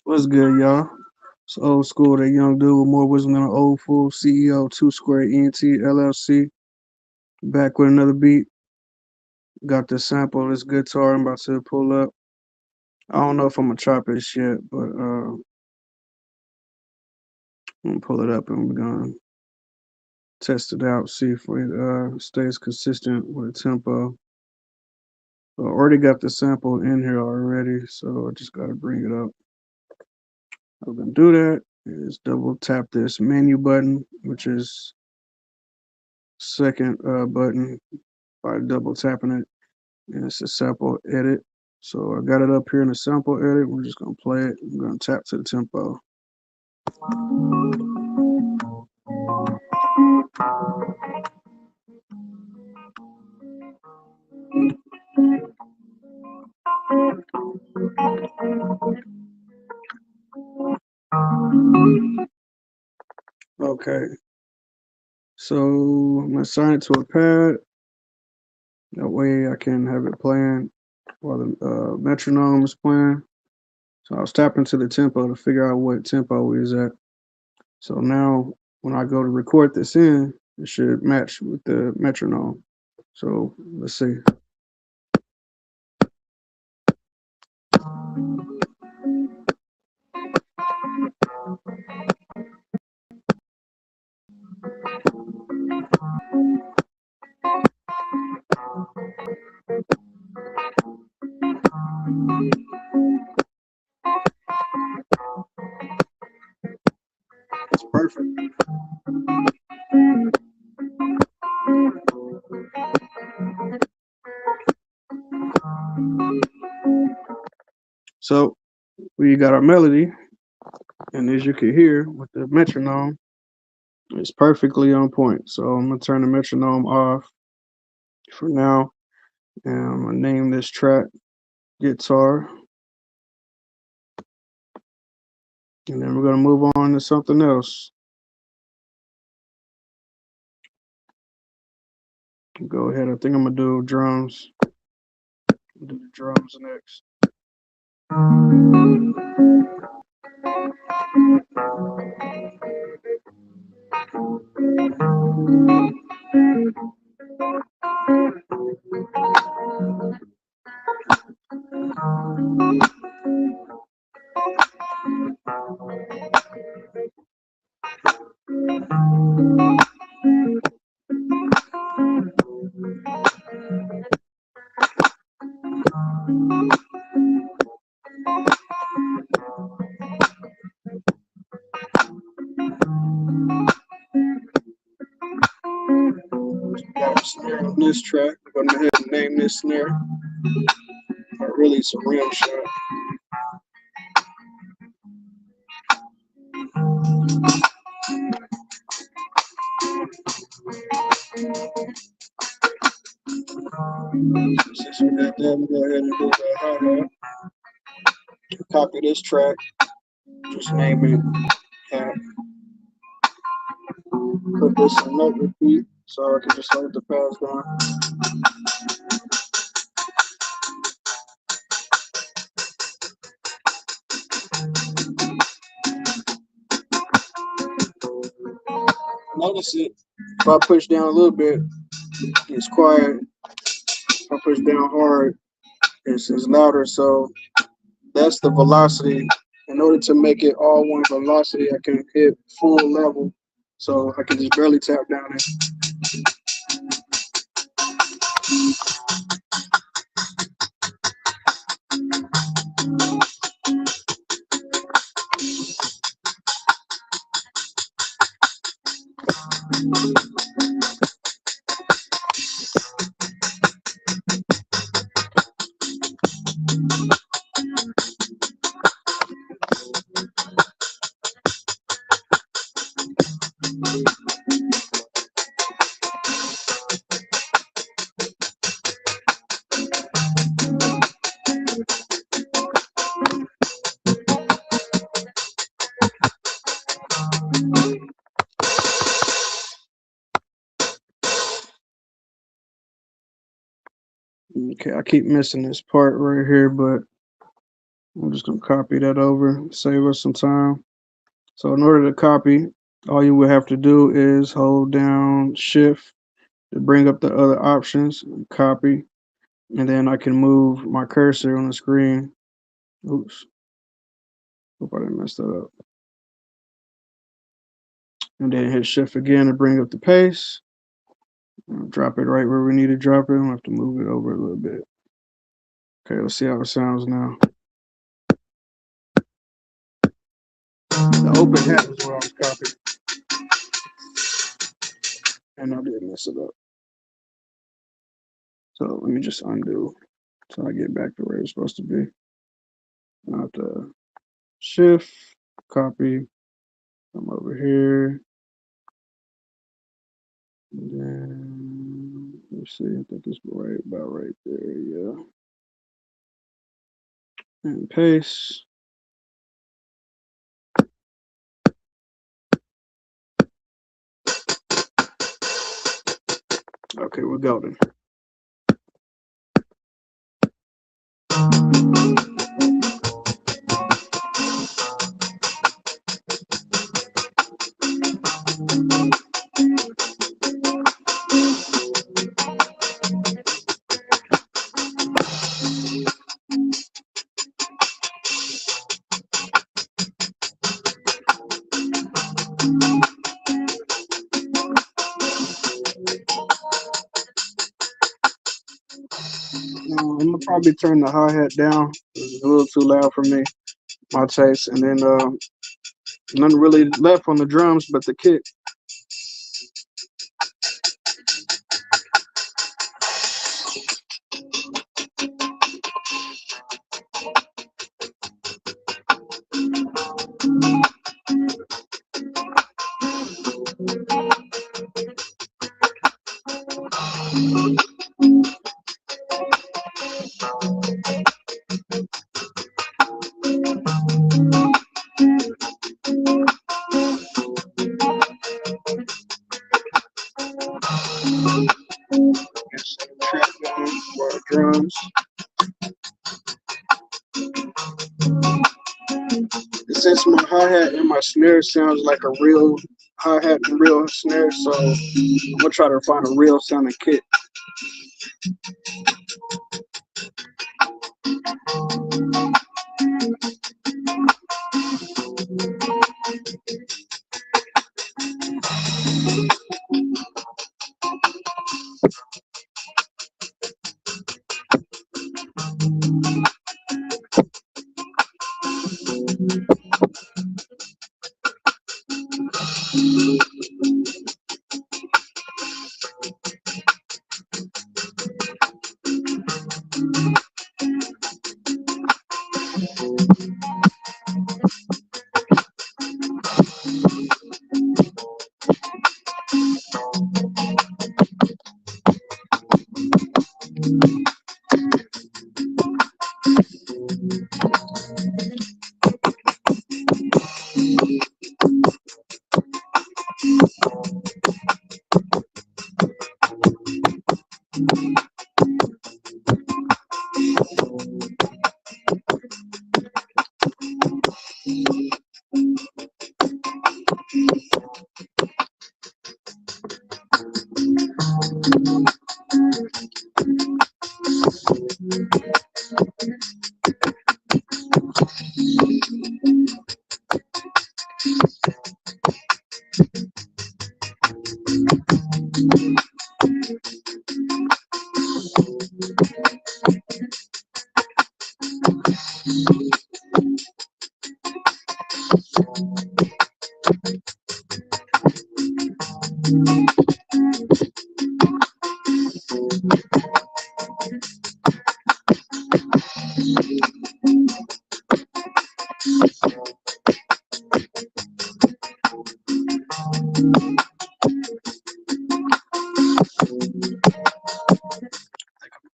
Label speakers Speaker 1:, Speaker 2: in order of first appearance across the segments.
Speaker 1: What's good, y'all? It's old school, that young dude with more wisdom than an old fool. CEO, Two Square ENT LLC. Back with another beat. Got this sample, this guitar I'm about to pull up. I don't know if I'm gonna chop it yet, but I'm gonna pull it up and we're gonna test it out, see if it stays consistent with the tempo. I already got the sample in here already, so I just gotta bring it up. I'm gonna do that is double tap this menu button, which is second button by double tapping it, and it's a sample edit. So I got it up here in the sample edit. We're just gonna play it. I'm gonna tap to the tempo. Okay, so I'm gonna assign it to a pad. That way I can have it playing while the metronome is playing. So I was tapping to the tempo to figure out what tempo is at. So now when I go to record this in, it should match with the metronome. So let's see. It's perfect. So we got our melody, and as you can hear with the metronome, it's perfectly on point. So I'm gonna turn the metronome off for now, and I'm gonna name this track guitar, and then we're gonna move on to something else. Go ahead. I think I'm gonna do drums. Do the drums next. Got a snare on this track. I'm gonna go ahead and name this snare. Really, it's a rim shot. Since we got that, we go ahead and do the hi-hat. Copy this track. Just name it hat. Put this in note repeat so I can just hold the pads down. Notice it. If I push down a little bit, it's quiet. If I push down hard, it's louder. So that's the velocity. In order to make it all one velocity, I can hit full level. So I can just barely tap down it. Okay, I keep missing this part right here, but I'm just gonna copy that over, save us some time. So in order to copy, all you would have to do is hold down Shift to bring up the other options, copy, and then I can move my cursor on the screen. Oops, hope I didn't mess that up. And then hit Shift again to bring up the paste. Drop it right where we need to drop it. I'm gonna have to move it over a little bit. Okay, let's see how it sounds now. The open hat is where I was copying. And I did mess it up. So let me just undo so I get back to where it's supposed to be. I have to Shift, copy, come over here. And then let's see, I think it's right about right there, yeah. And paste. Okay, we're golden. I'm gonna probably turn the hi-hat down. It's a little too loud for me, my taste. And then nothing really left on the drums but the kick. For our drums. And since my hi-hat and my snare sounds like a real hi-hat and real snare, so I'm gonna try to find a real sounding kick.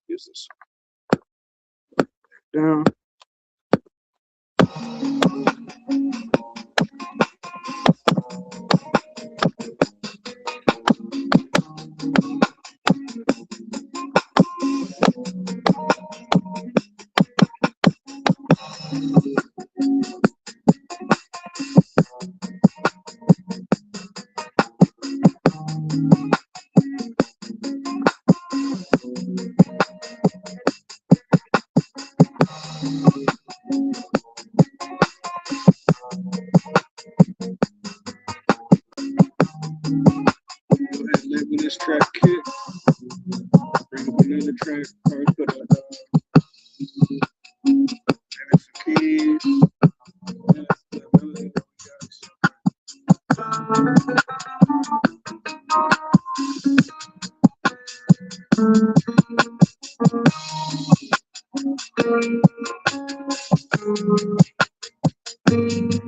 Speaker 1: Use this down. And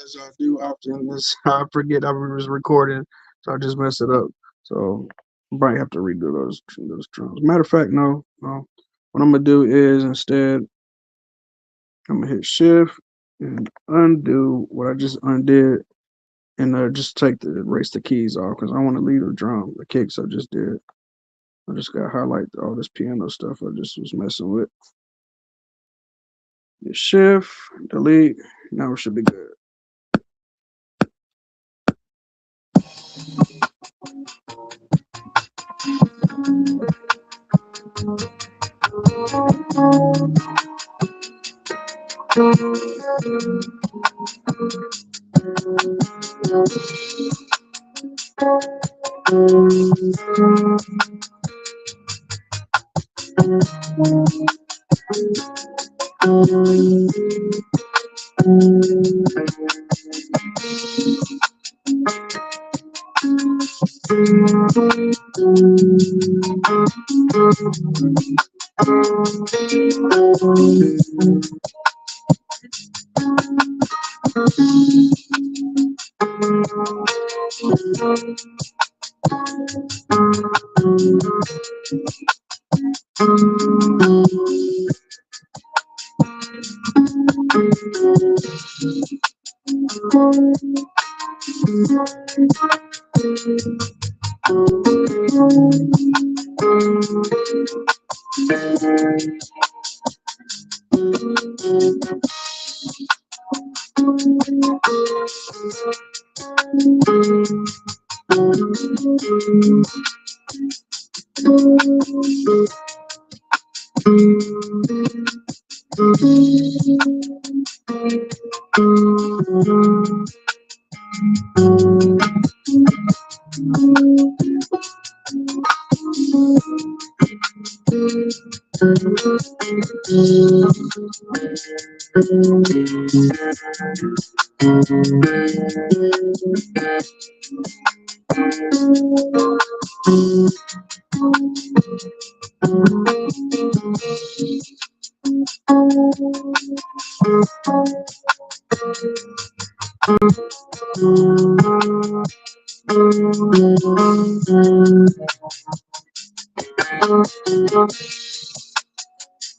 Speaker 1: as I do often, I forget I was recording, so I just mess it up. So I might have to redo those drums. Matter of fact, no. What I'm gonna do is instead I'm gonna hit Shift and undo what I just undid, and just erase the keys off because I want to leave the kicks I just did. I just got to highlight all this piano stuff I just was messing with. Hit Shift, delete. Now it should be good.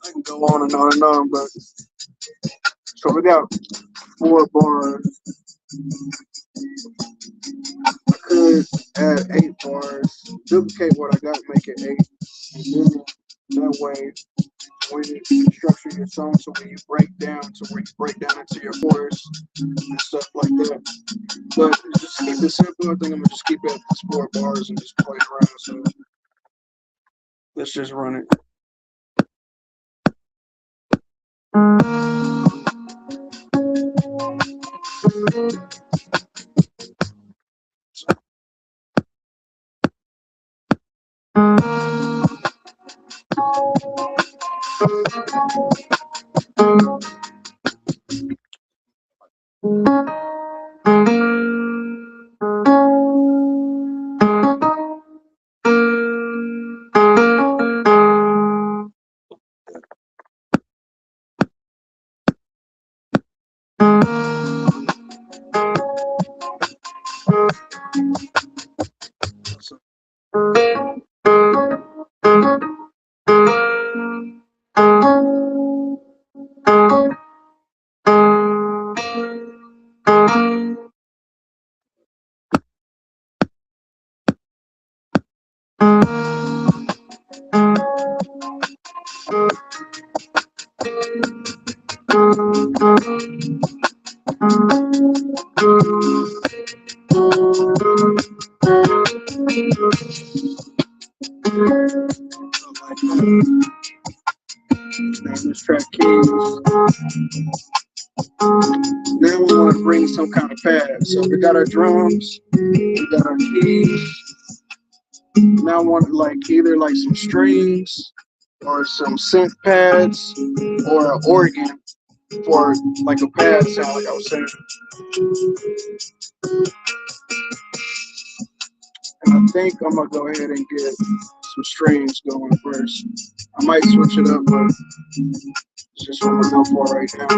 Speaker 1: I can go on and on, but so we got 4 bars. I could add 8 bars, duplicate what I got, make it 8, and then that way, when you structure your song, so when you break down, into your chorus and stuff like that. But just keep it simple. I think I'm gonna just keep it at these 4 bars and just play around. So let's just run it. This track keys. Now we want to bring some kind of pad. So we got our drums, we got our keys. Now I want either some strings or some synth pads or an organ for like a pad sound, like I was saying. And I think I'm gonna go ahead and get some strings going first. I might switch it up, but it's just what I'm gonna go for right now.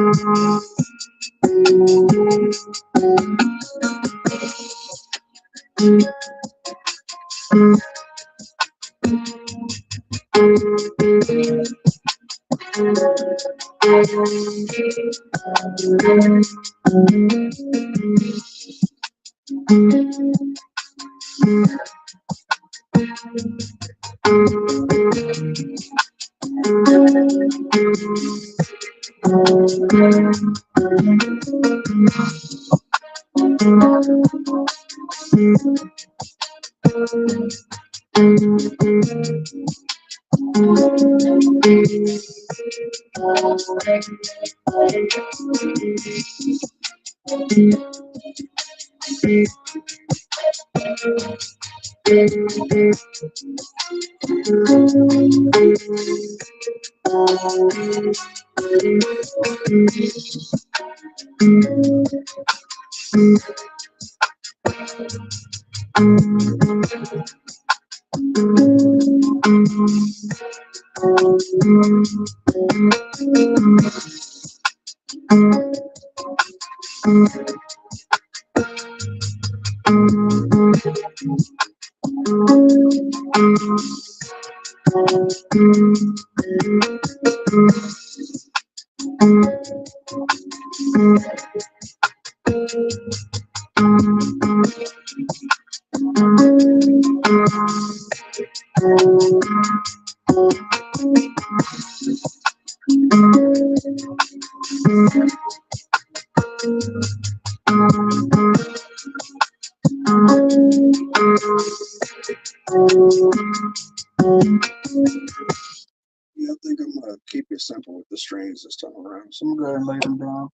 Speaker 1: Yeah, I think I'm gonna keep it simple with the strings this time around. So I'm gonna go ahead and lay them down.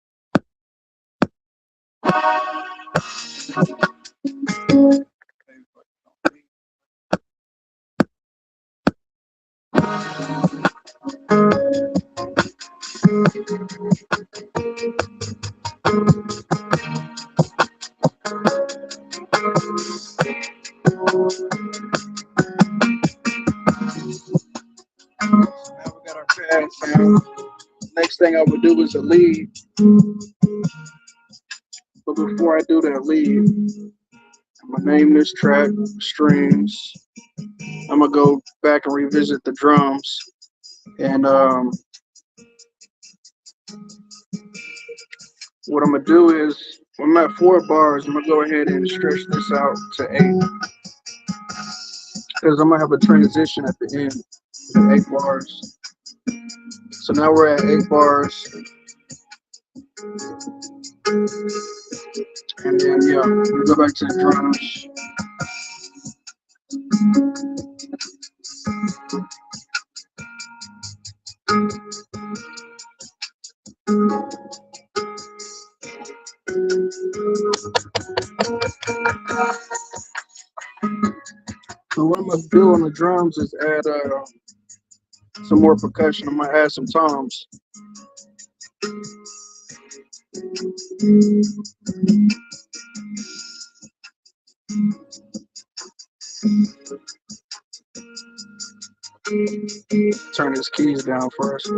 Speaker 1: Now we got our pads down. Next thing I would do is a lead. But before I do that lead, I'm gonna name this track Streams. I'm gonna go back and revisit the drums. And what I'm gonna do is when I'm at 4 bars, I'm gonna go ahead and stretch this out to 8. Because I'm gonna have a transition at the end, the 8 bars. So now we're at 8 bars. And then yeah, we go back to the drums. So what I'm gonna do on the drums is add some more percussion. I'm gonna add some toms. Turn his keys down first.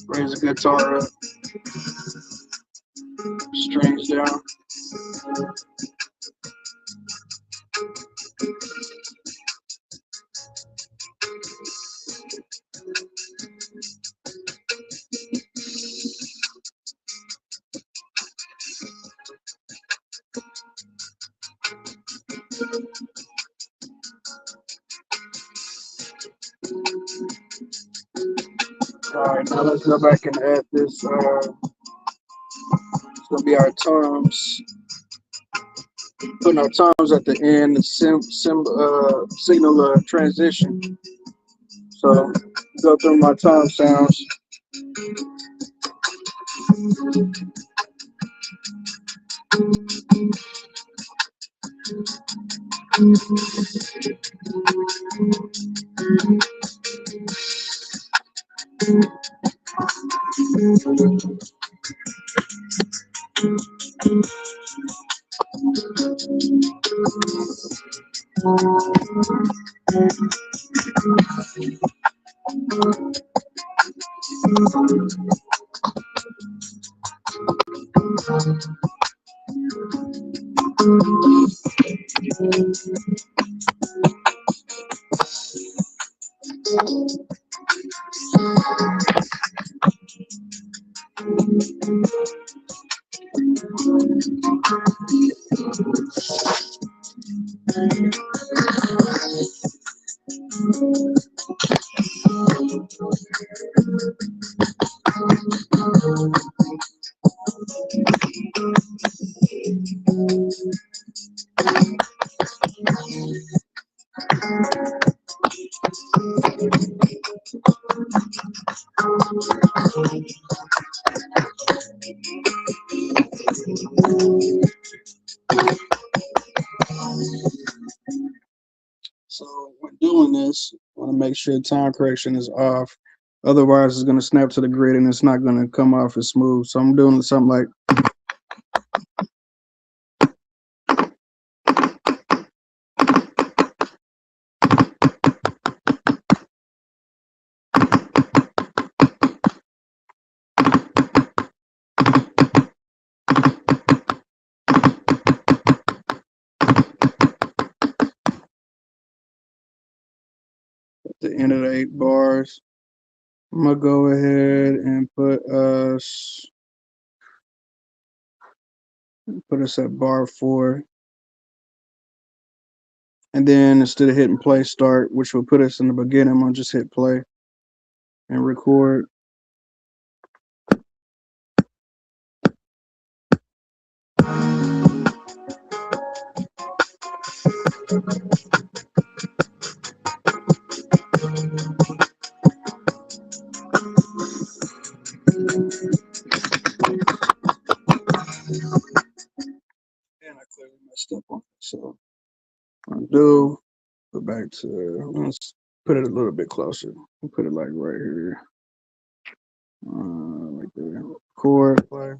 Speaker 1: Raise the guitar up. Strings down. Alright, now let's go back and add this. It's gonna be our toms. Putting our toms at the end, the signal transition. So go through my tom sounds. So when doing this, I want to make sure time correction is off. Otherwise, it's going to snap to the grid and it's not going to come off as smooth. So I'm doing something like. At the end of the 8 bars, I'm going to go ahead and put us at bar 4. And then instead of hitting play start, which will put us in the beginning, I'm going to just hit play and record. And I clearly messed up on it. So undo, go back to, let's put it a little bit closer. We'll put it like right here. Like there. Record, play.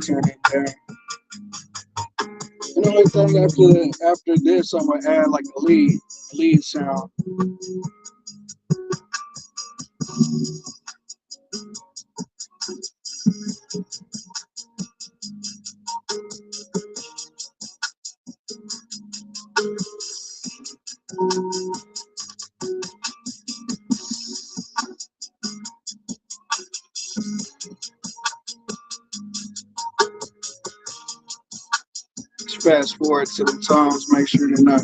Speaker 1: Turn it down. And the only thing after this, I'm gonna add like a lead sound. Just fast forward to the tones, make sure they're not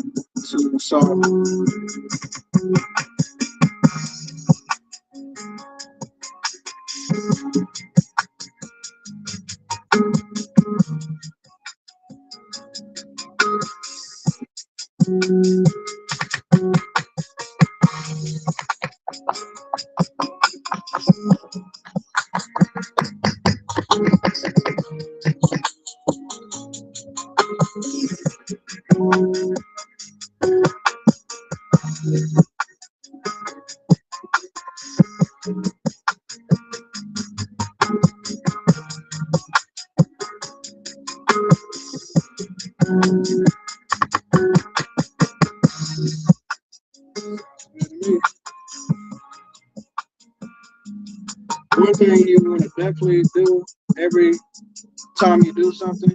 Speaker 1: too soft. One thing you want to definitely do every time you do something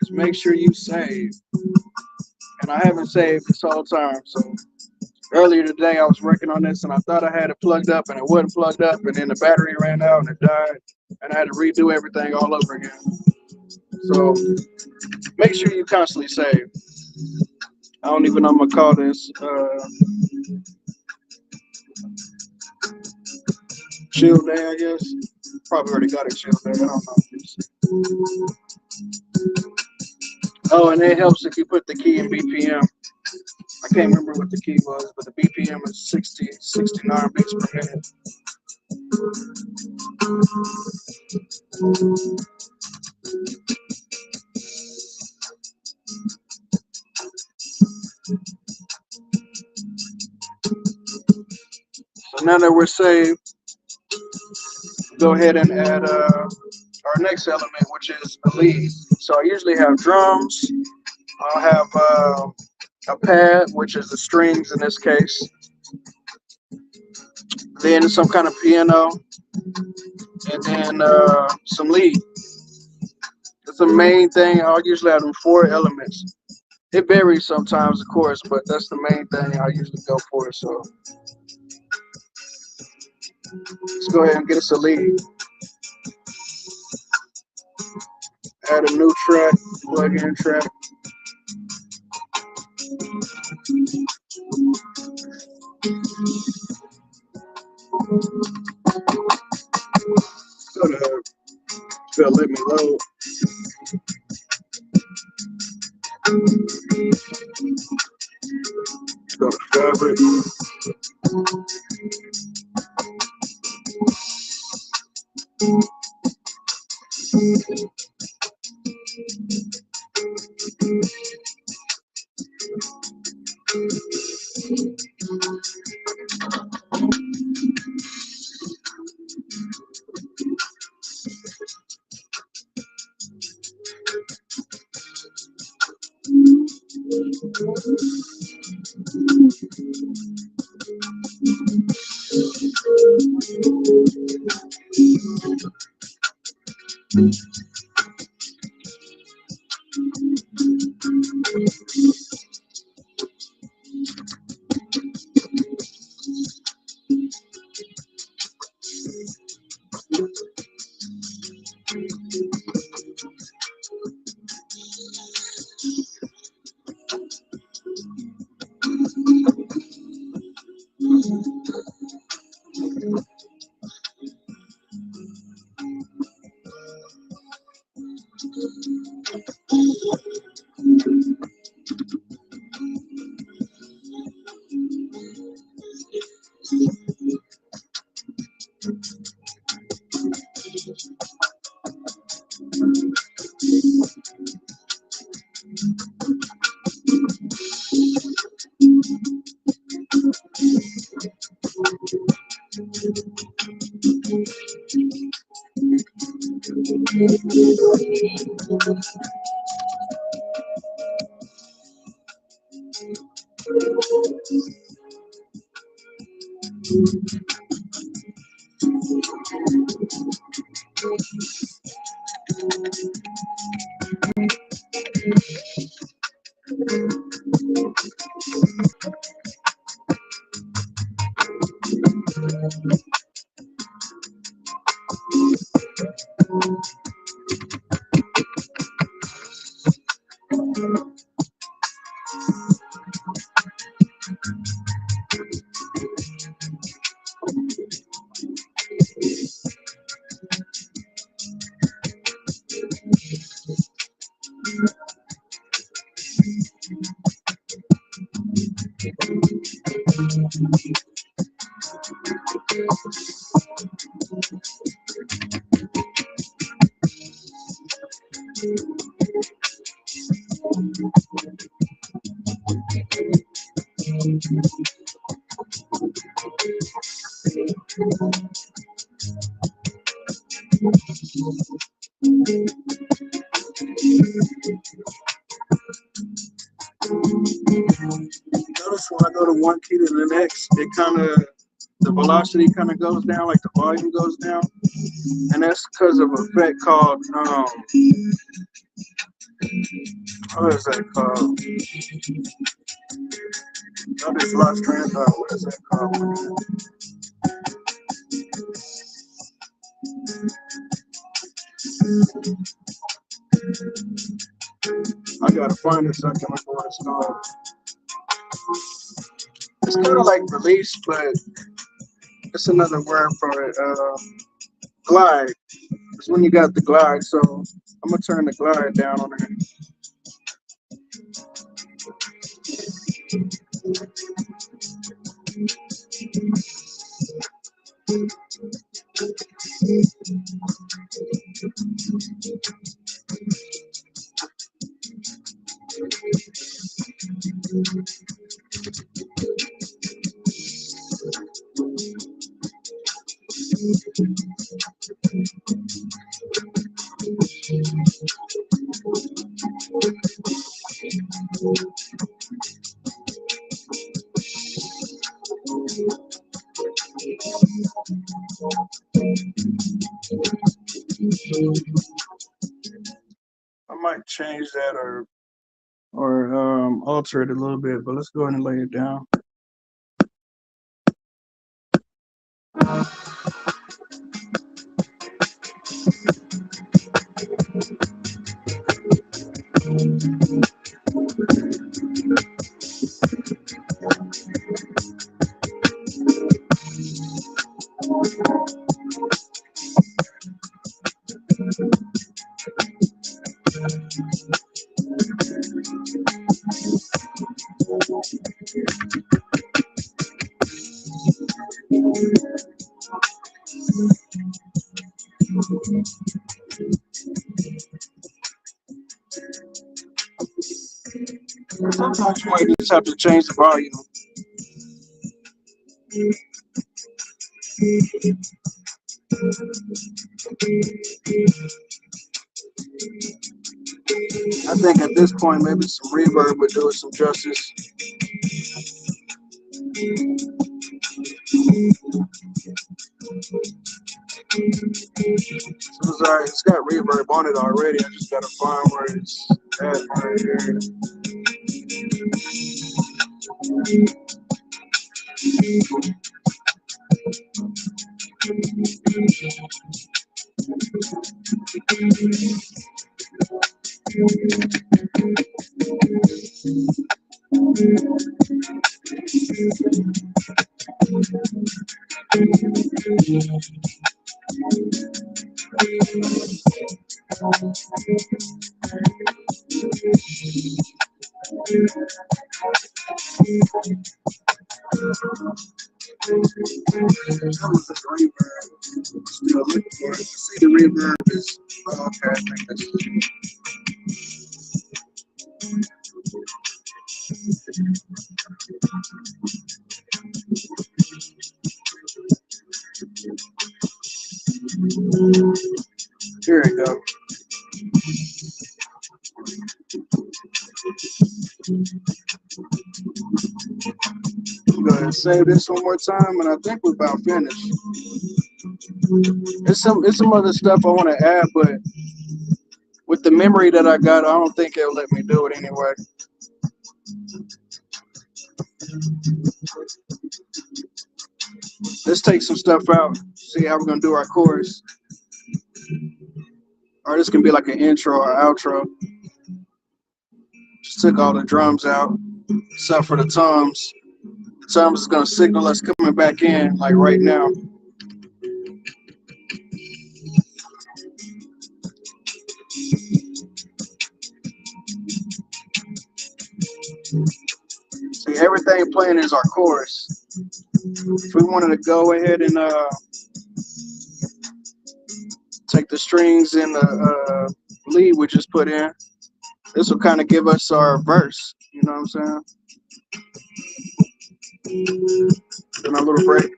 Speaker 1: is make sure you save. and I haven't saved this whole time. So earlier today I was working on this and I thought I had it plugged up and it wasn't plugged up, and then the battery ran out and it died, and I had to redo everything all over again. So make sure you constantly save. I don't even know I'm gonna call this chill day, I guess. Probably already got a chill day. I don't know. Oh, and it helps if you put the key in BPM. I can't remember what the key was, but the BPM is 69 beats per minute. So now that we're saved, go ahead and add our next element, which is a lead. So I usually have drums. I'll have a pad, which is the strings in this case. Then some kind of piano, and then some lead. That's the main thing. I'll usually have them 4 elements. It varies sometimes, of course, but that's the main thing I usually go for. So let's go ahead and get us a lead. Add a new track, plug-in track. Gonna let me load. Go to fabric. Notice when I go to one key to the next, it kind of, the velocity kind of goes down, like the volume goes down, and that's because of an effect called What is that called? That is lost trans. What is that called? I gotta find it so I can remember what it's called. It's kind of like release, but it's another word for it. Glide. It's when you got the glide. So I'm gonna turn the glide down on it. I might change that or alter it a little bit, but let's go ahead and lay it down. Sometimes you might just have to change the volume. I think at this point maybe some reverb would do it some justice. So it's got reverb on it already. I just gotta find where it's at right here. That was the reverb. Still looking for it. See the reverb is okay. I think that's here we go. Go ahead and save this one more time, and I think we're about finished. It's some other stuff I want to add, but with the memory that I got, I don't think it'll let me do it anyway. Let's take some stuff out, see how we're gonna do our chorus. Or this can be like an intro or outro. Just took all the drums out, except for the toms. The toms is gonna signal us coming back in, like right now. See, everything playing is our chorus. If we wanted to go ahead and take the strings and the lead we just put in, this will kind of give us our verse. You know what I'm saying? Then a little break.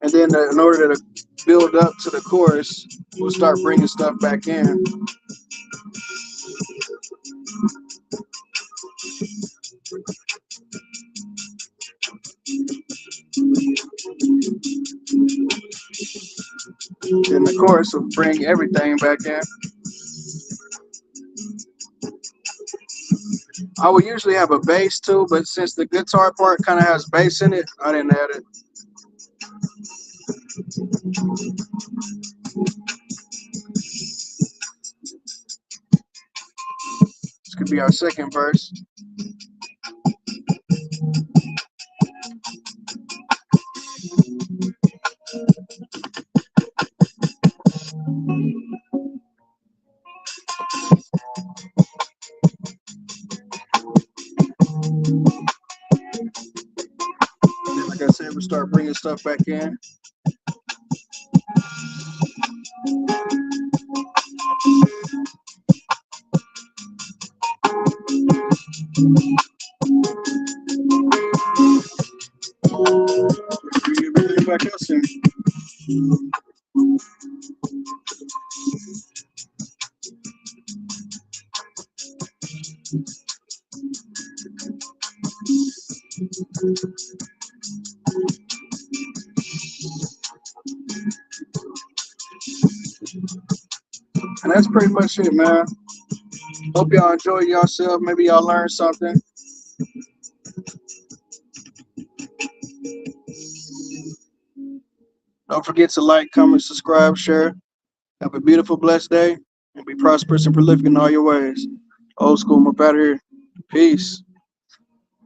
Speaker 1: And then in order to build up to the chorus, we'll start bringing stuff back in. chorus will bring everything back in. I would usually have a bass too, but since the guitar part kind of has bass in it, I didn't add it. This could be our second verse. Then, like I said, we start bringing stuff back in. Bring everything back up soon. And that's pretty much it, man. Hope y'all enjoy yourself. Maybe y'all learned something. Don't forget to like, comment, subscribe, share. Have a beautiful, blessed day, and be prosperous and prolific in all your ways. Old school, I'm up out of here. Peace.